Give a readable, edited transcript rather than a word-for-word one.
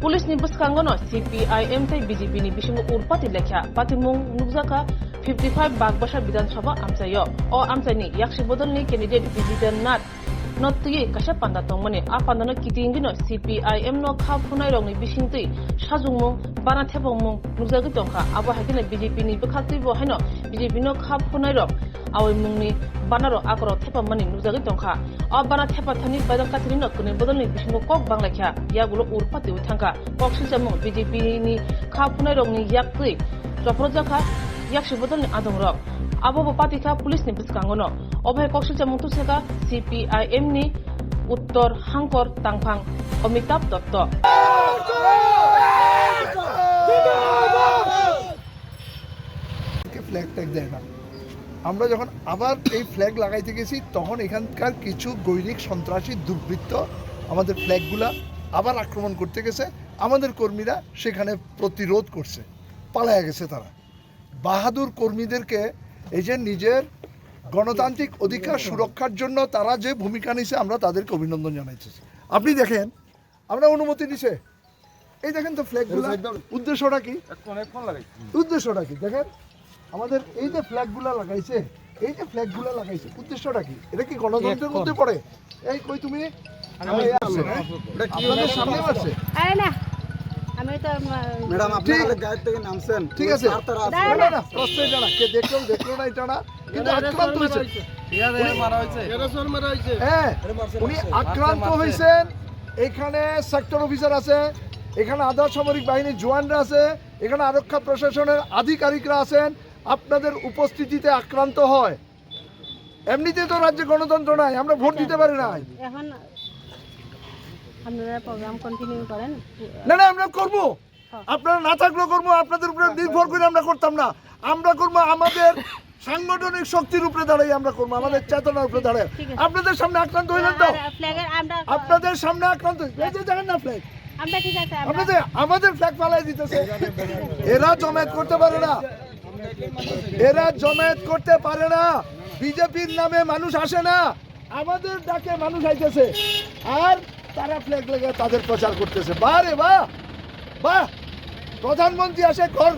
Police नि बसखांगनो CPIM tai BJP ni bisingo urpati lekha patimung nukjaka 55 Bagbasa Bidhan Sabha amchayo o amchaini yakshi bodolni candidate Vijidan Nat notui kasha panda tongmani a pandano kitingino CPIM no kha phunai rongni bisingtui sajungmung bana thebongmung nukjagi tongkha abo hakina BJP ni bkhatui bo haino BJP no kha phunai rok awai mungni banaro akro thepamani nukjagi tongkha o bana thepathani badal kathini no kune bodolni bisingo kok banglakha yagulo urpati uthangka kok sisamung BJP ni kha phunai rongni yaktui joprojaka yakshi bodolni adong rok abo patika pulis ni bskangono obhay koksilcha mungtuseka CPIM ni uttor hangkor tangphang Amitabh Dotto flag tag দেয় না। আমরা যখন আবার এই flag লাগাইতে গেছি তখন এখানকার কিছু গৈরিক সন্ত্রাসী দুর্বৃত্ত আমাদের ফ্ল্যাগগুলা আবার আক্রমণ করতে গেছে, আমাদের কর্মীরা সেখানে প্রতিরোধ করছে, পালায়া গেছে তারা। বাহাদুর কর্মীদেরকে এই যে নিজের গণতান্ত্রিক অধিকার সুরক্ষার জন্য তারা যে ভূমিকা নিছে আমরা তাদেরকে অভিনন্দন জানাইতেছি। আপনি দেখেন আমরা অনুমতি নিছে, এই দেখেন তো ফ্ল্যাগগুলো, উদ্দেশ্যটা কি? উদ্দেশ্যটা কি দেখেন, আমাদের এই যে ফ্ল্যাগগুলো লাগাইছে, এই যে ফ্ল্যাগগুলো লাগাইছে উদ্দেশ্যটা কি? এটা কি গণতন্ত্রের মধ্যে পড়ে? এই কই তুমি আপনাদের সামনে আছে? না আমি তো ম্যাডাম আপনারা গাড়ি থেকে নামছেন, ঠিক আছে, না না প্রশ্ন এটা না, কে দেখলো না এটা না, কিন্তু আক্রান্ত হয়েছে, হ্যাঁ উনি আক্রান্ত হয়েছেন। এখানে সেক্টর অফিসার আছে, এখানে আধা সামরিক বাহিনীর জওয়ানরা আছে, এখানে আরক্ষা প্রশাসনের আধিকারিকরা আছেন, আপনাদের উপস্থিতিতে আক্রান্ত হয়। এমনিতে তো রাজ্যে গণতন্ত্র নাই, আমরা ভোট দিতে পারি না। এখন আপনারা প্রোগ্রাম কন্টিনিউ করেন। না না আমরা করবো, আপনারা না থাকলেও করবো, আপনাদের উপরে নির্ভর করে আমরা করতাম না। আমরা করবো আমাদের সাংগঠনিক শক্তির উপরে দাঁড়াই, আমরা করবো আমাদের চেতনার উপরে দাঁড়াই। আপনাদের সামনে আক্রান্ত হইলেন তো, আপনাদের সামনে আক্রান্ত দেখেন না ফ্ল্যাগ, আমরা ঠিক আছে আপনাদের আমাদের ফ্ল্যাগ পালাই দিতেছে। এরা জমায়েত করতে পারে না, এরা জমায়েত করতে পারে না। বিজেপির নামে মানুষ আসে না, আমাদের ডাকে মানুষ আইতেছে আর তারা ফ্ল্যাগ লেগে তাদের প্রচার করতেছে। বাহ রে বাহ, বাহ, প্রধানমন্ত্রী আসে ঘর